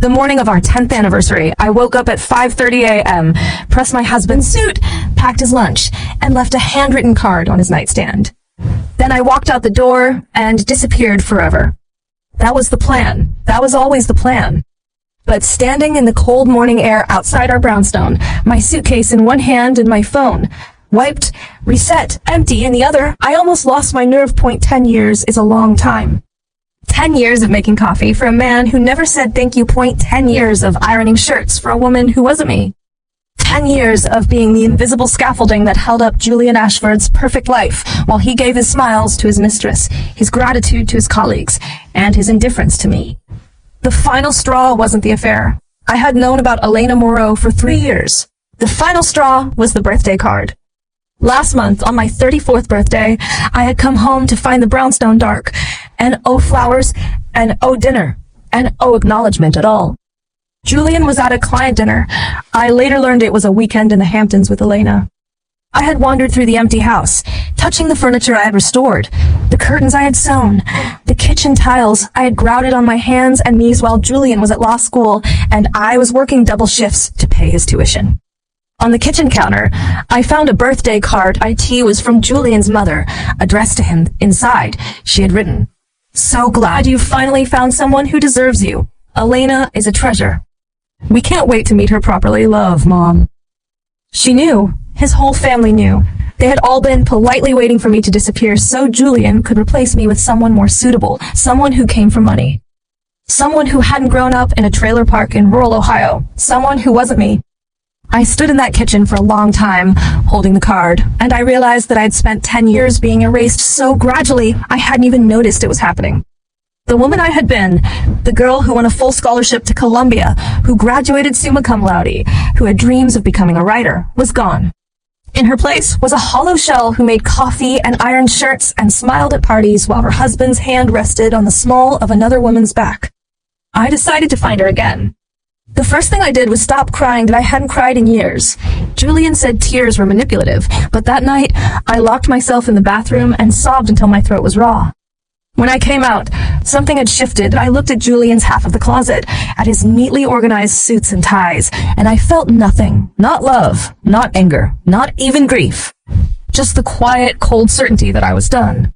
The morning of our 10th anniversary, I woke up at 5:30 a.m., pressed my husband's suit, packed his lunch, and left a handwritten card on his nightstand. Then I walked out the door and disappeared forever. That was the plan. That was always the plan. But standing in the cold morning air outside our brownstone, my suitcase in one hand and my phone, wiped, reset, empty in the other, I almost lost my nerve. 10 years is a long time. 10 years of making coffee for a man who never said thank you. 10 years of ironing shirts for a woman who wasn't me. 10 years of being the invisible scaffolding that held up Julian Ashford's perfect life while he gave his smiles to his mistress, his gratitude to his colleagues, and his indifference to me. The final straw wasn't the affair. I had known about Elena Moreau for 3 years. The final straw was the birthday card. Last month, on my 34th birthday, I had come home to find the brownstone dark, and oh flowers, and oh dinner, and oh acknowledgement at all. Julian was at a client dinner. I later learned it was a weekend in the Hamptons with Elena. I had wandered through the empty house, touching the furniture I had restored, the curtains I had sewn, the kitchen tiles I had grouted on my hands and knees while Julian was at law school, and I was working double shifts to pay his tuition. On the kitchen counter, I found a birthday card. It was from Julian's mother, addressed to him. Inside, she had written, "So glad you finally found someone who deserves you. Elena is a treasure. We can't wait to meet her properly. Love, Mom." She knew. His whole family knew. They had all been politely waiting for me to disappear so Julian could replace me with someone more suitable, someone who came from money. Someone who hadn't grown up in a trailer park in rural Ohio, someone who wasn't me. I stood in that kitchen for a long time, holding the card, and I realized that I had spent 10 years being erased so gradually I hadn't even noticed it was happening. The woman I had been, the girl who won a full scholarship to Columbia, who graduated summa cum laude, who had dreams of becoming a writer, was gone. In her place was a hollow shell who made coffee and ironed shirts and smiled at parties while her husband's hand rested on the small of another woman's back. I decided to find her again. The first thing I did was stop crying that I hadn't cried in years. Julian said tears were manipulative, but that night, I locked myself in the bathroom and sobbed until my throat was raw. When I came out, something had shifted. I looked at Julian's half of the closet, at his neatly organized suits and ties, and I felt nothing. Not love, not anger, not even grief. Just the quiet, cold certainty that I was done.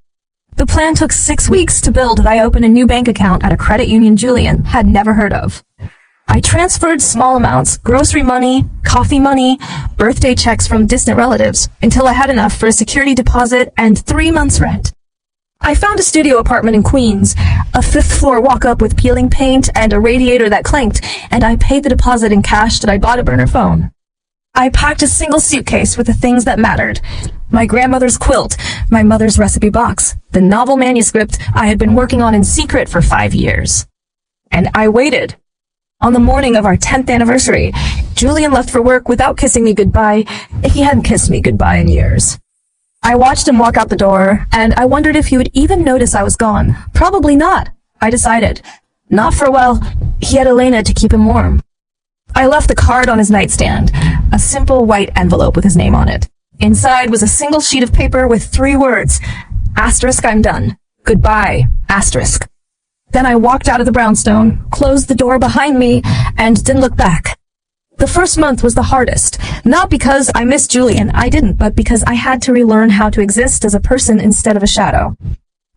The plan took 6 weeks to build. I opened a new bank account at a credit union Julian had never heard of. I transferred small amounts, grocery money, coffee money, birthday checks from distant relatives, until I had enough for a security deposit and 3 months' rent. I found a studio apartment in Queens, a 5th-floor walk-up with peeling paint and a radiator that clanked, and I paid the deposit in cash that I bought a burner phone. I packed a single suitcase with the things that mattered. My grandmother's quilt, my mother's recipe box, the novel manuscript I had been working on in secret for 5 years. And I waited. On the morning of our 10th anniversary, Julian left for work without kissing me goodbye. He hadn't kissed me goodbye in years. I watched him walk out the door, and I wondered if he would even notice I was gone. Probably not, I decided. Not for a while. He had Elena to keep him warm. I left the card on his nightstand, a simple white envelope with his name on it. Inside was a single sheet of paper with 3 words. Asterisk, I'm done. Goodbye, asterisk. Then I walked out of the brownstone, closed the door behind me, and didn't look back. The first month was the hardest, not because I missed Julian, I didn't, but because I had to relearn how to exist as a person instead of a shadow.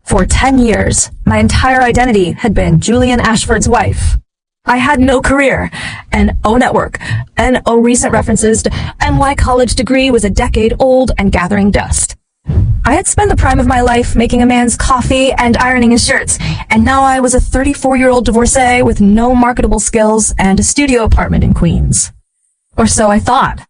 For 10 years, my entire identity had been Julian Ashford's wife. I had no career, and oh network, and oh recent references, and my college degree was a decade old and gathering dust. I had spent the prime of my life making a man's coffee and ironing his shirts, and now I was a 34-year-old divorcee with no marketable skills and a studio apartment in Queens. Or so I thought.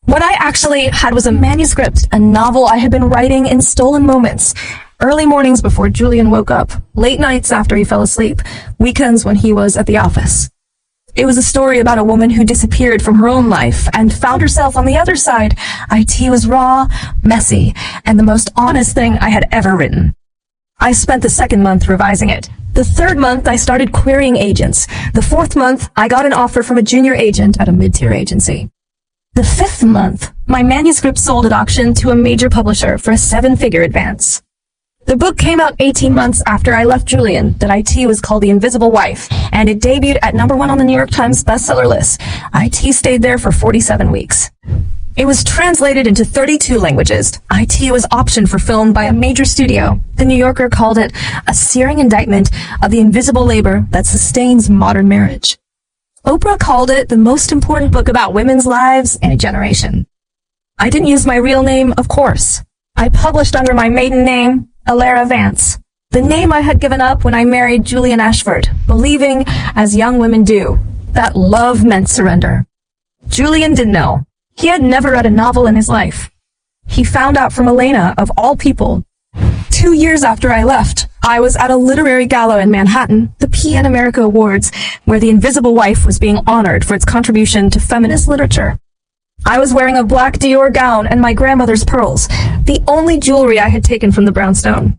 What I actually had was a manuscript, a novel I had been writing in stolen moments. Early mornings before Julian woke up, late nights after he fell asleep, weekends when he was at the office. It was a story about a woman who disappeared from her own life and found herself on the other side. It was raw, messy, and the most honest thing I had ever written. I spent the 2nd month revising it. The 3rd month, I started querying agents. The 4th month, I got an offer from a junior agent at a mid-tier agency. The 5th month, my manuscript sold at auction to a major publisher for a 7-figure advance. The book came out 18 months after I left Julian. That IT was called The Invisible Wife, and it debuted at #1 on the New York Times bestseller list. IT stayed there for 47 weeks. It was translated into 32 languages. IT was optioned for film by a major studio. The New Yorker called it a searing indictment of the invisible labor that sustains modern marriage. Oprah called it the most important book about women's lives in a generation. I didn't use my real name, of course. I published under my maiden name, Alara Vance, the name I had given up when I married Julian Ashford, believing, as young women do, that love meant surrender. Julian didn't know. He had never read a novel in his life. He found out from Elena, of all people. 2 years after I left, I was at a literary gala in Manhattan, the PN America Awards, where The Invisible Wife was being honored for its contribution to feminist literature. I was wearing a black Dior gown and my grandmother's pearls, the only jewelry I had taken from the brownstone.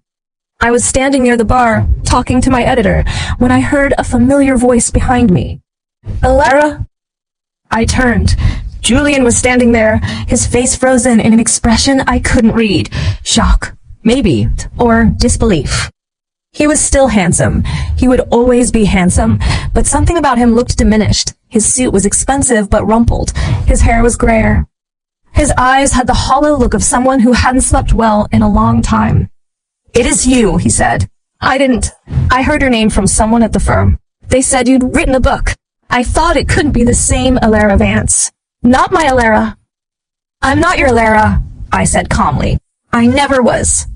I was standing near the bar, talking to my editor, when I heard a familiar voice behind me. Alara? I turned. Julian was standing there, his face frozen in an expression I couldn't read. Shock, maybe, or disbelief. He was still handsome. He would always be handsome, but something about him looked diminished. His suit was expensive but rumpled. His hair was grayer. His eyes had the hollow look of someone who hadn't slept well in a long time. "It is you," he said. "I didn't. I heard your name from someone at the firm. They said you'd written a book. I thought it couldn't be the same Alara Vance. Not my Alara." "I'm not your Alara," I said calmly. "I never was."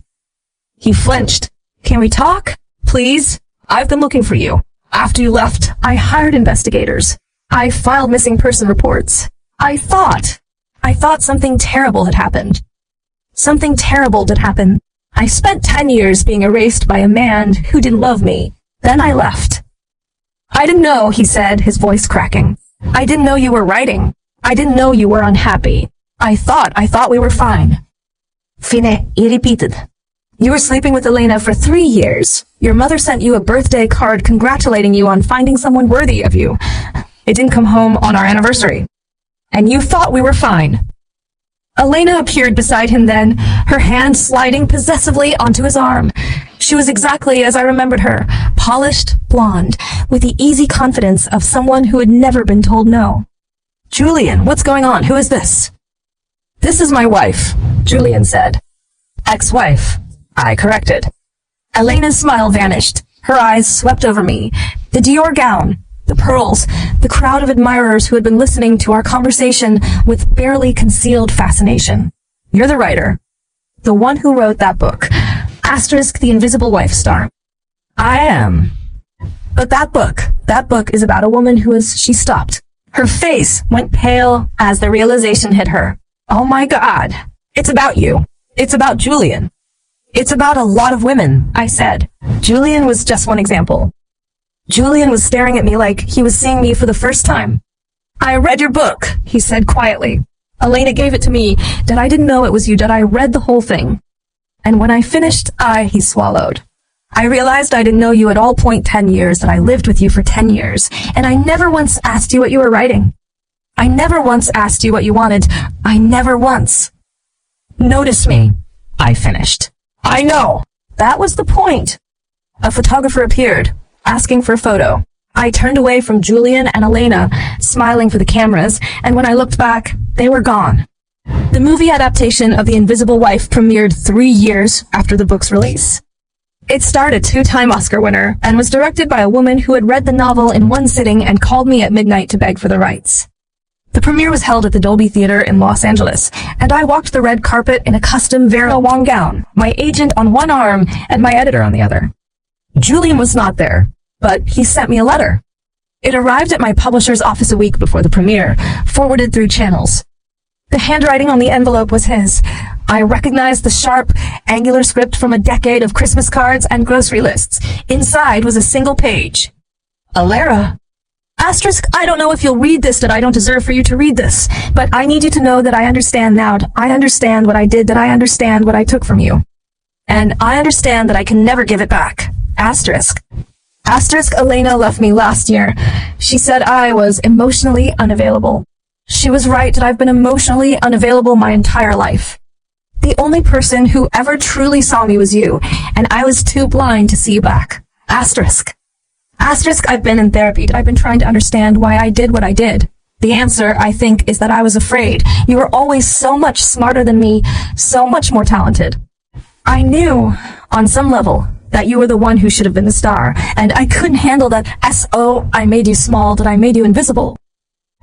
He flinched. "Can we talk? Please? I've been looking for you. After you left, I hired investigators. I filed missing person reports. I thought something terrible had happened. Something terrible did happen. I spent 10 years being erased by a man who didn't love me. Then I left." "I didn't know," he said, his voice cracking. "I didn't know you were writing. I didn't know you were unhappy. I thought we were fine." Fine, he repeated. "You were sleeping with Elena for 3 years. Your mother sent you a birthday card congratulating you on finding someone worthy of you. It didn't come home on our anniversary. And you thought we were fine." Elena appeared beside him then, her hand sliding possessively onto his arm. She was exactly as I remembered her, polished, blonde, with the easy confidence of someone who had never been told no. "Julian, what's going on? Who is this?" "This is my wife," Julian said. "Ex-wife," I corrected. Elena's smile vanished. Her eyes swept over me. The Dior gown, the pearls, the crowd of admirers who had been listening to our conversation with barely concealed fascination. "You're the writer. The one who wrote that book. Asterisk The Invisible Wife star." "I am. But that book is about a woman she stopped. Her face went pale as the realization hit her. Oh my God. It's about you. It's about Julian. It's about a lot of women," I said. Julian was just one example. Julian was staring at me like he was seeing me for the first time. "I read your book," he said quietly. "Elena gave it to me. That I didn't know it was you. That I read the whole thing. And when I finished, he swallowed. I realized I didn't know you at all. 10 years, that I lived with you for 10 years, and I never once asked you what you were writing. I never once asked you what you wanted. I never once. Notice me," I finished. "I know. That was the point." A photographer appeared, asking for a photo. I turned away from Julian and Elena, smiling for the cameras, and when I looked back, they were gone. The movie adaptation of The Invisible Wife premiered 3 years after the book's release. It starred a 2-time Oscar winner and was directed by a woman who had read the novel in one sitting and called me at midnight to beg for the rights. The premiere was held at the Dolby Theater in Los Angeles, and I walked the red carpet in a custom Vera Wang gown, my agent on one arm and my editor on the other. Julian was not there, but he sent me a letter. It arrived at my publisher's office a week before the premiere, forwarded through channels. The handwriting on the envelope was his. I recognized the sharp, angular script from a decade of Christmas cards and grocery lists. Inside was a single page. "Alara. Asterisk, I don't know if you'll read this, that I don't deserve for you to read this, but I need you to know that I understand now. I understand what I did, that I understand what I took from you. And I understand that I can never give it back. Asterisk. Asterisk, Elena left me last year. She said I was emotionally unavailable. She was right that I've been emotionally unavailable my entire life. The only person who ever truly saw me was you, and I was too blind to see you back. Asterisk. Asterisk, I've been in therapy. I've been trying to understand why I did what I did. The answer, I think, is that I was afraid. You were always so much smarter than me, so much more talented. I knew, on some level, that you were the one who should have been the star, and I couldn't handle that I made you small, that I made you invisible.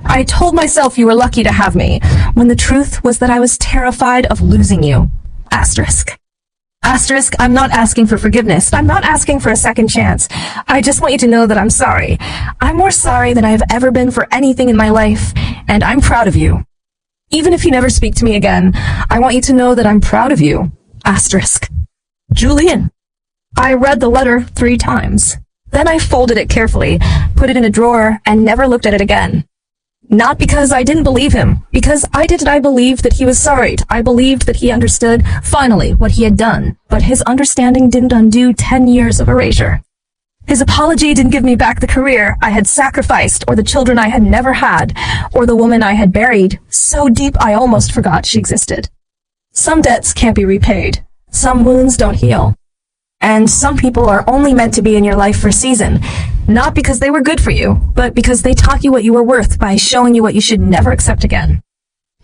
I told myself you were lucky to have me, when the truth was that I was terrified of losing you. Asterisk. Asterisk, I'm not asking for forgiveness. I'm not asking for a second chance. I just want you to know that I'm sorry. I'm more sorry than I've ever been for anything in my life, and I'm proud of you. Even if you never speak to me again, I want you to know that I'm proud of you. Asterisk. Julian. I read the letter 3 times. Then I folded it carefully, put it in a drawer, and never looked at it again. Not because I didn't believe him, because I believed that he was sorry. I believed that he understood, finally, what he had done. But his understanding didn't undo 10 years of erasure. His apology didn't give me back the career I had sacrificed, or the children I had never had, or the woman I had buried so deep I almost forgot she existed. Some debts can't be repaid. Some wounds don't heal. And some people are only meant to be in your life for a season, not because they were good for you, but because they taught you what you were worth by showing you what you should never accept again.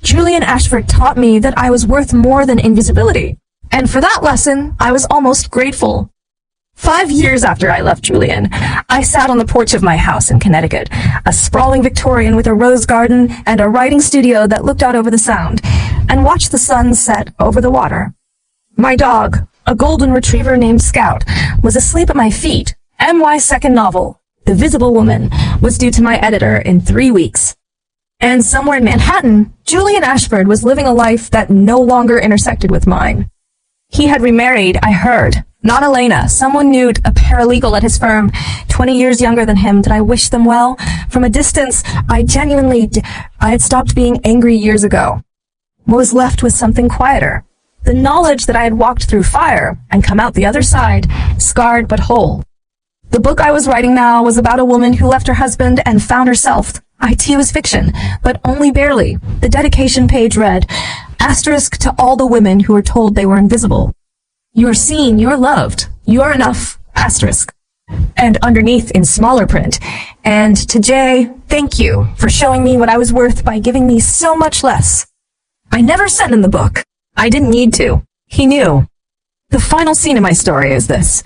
Julian Ashford taught me that I was worth more than invisibility, and for that lesson, I was almost grateful. 5 years after I left Julian, I sat on the porch of my house in Connecticut, a sprawling Victorian with a rose garden and a writing studio that looked out over the Sound, and watched the sun set over the water. My dog, a golden retriever named Scout, was asleep at my feet. M.Y.'s second novel, The Visible Woman, was due to my editor in 3 weeks. And somewhere in Manhattan, Julian Ashford was living a life that no longer intersected with mine. He had remarried, I heard. Not Elena, someone new, a paralegal at his firm, 20 years younger than him. Did I wish them well? From a distance, I had stopped being angry years ago. Was left with something quieter. The knowledge that I had walked through fire and come out the other side, scarred but whole. The book I was writing now was about a woman who left her husband and found herself. IT was fiction, but only barely. The dedication page read, asterisk to all the women who were told they were invisible. You are seen, you are loved, you are enough, asterisk. And underneath in smaller print, and to Jay, thank you for showing me what I was worth by giving me so much less. I never said in the book. I didn't need to. He knew. The final scene of my story is this.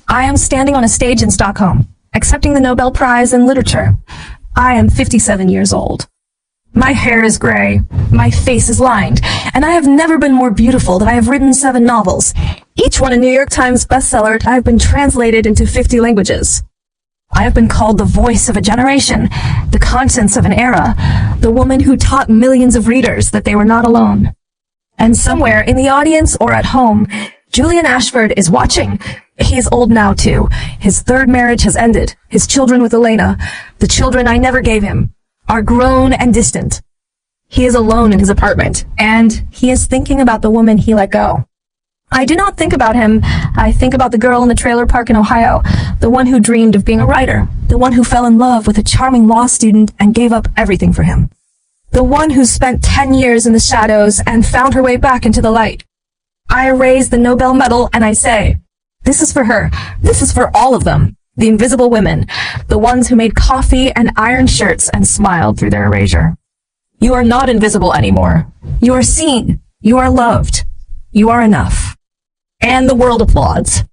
I am standing on a stage in Stockholm, accepting the Nobel Prize in Literature. I am 57 years old. My hair is gray, my face is lined, and I have never been more beautiful than I have written 7 novels, each one a New York Times bestseller. I have been translated into 50 languages. I have been called the voice of a generation, the conscience of an era, the woman who taught millions of readers that they were not alone. And somewhere in the audience or at home, Julian Ashford is watching. He is old now, too. His 3rd marriage has ended. His children with Elena, the children I never gave him, are grown and distant. He is alone in his apartment, and he is thinking about the woman he let go. I do not think about him. I think about the girl in the trailer park in Ohio, the one who dreamed of being a writer, the one who fell in love with a charming law student and gave up everything for him. The one who spent 10 years in the shadows and found her way back into the light. I raise the Nobel medal and I say, this is for her. This is for all of them. The invisible women. The ones who made coffee and ironed shirts and smiled through their erasure. You are not invisible anymore. You are seen. You are loved. You are enough. And the world applauds.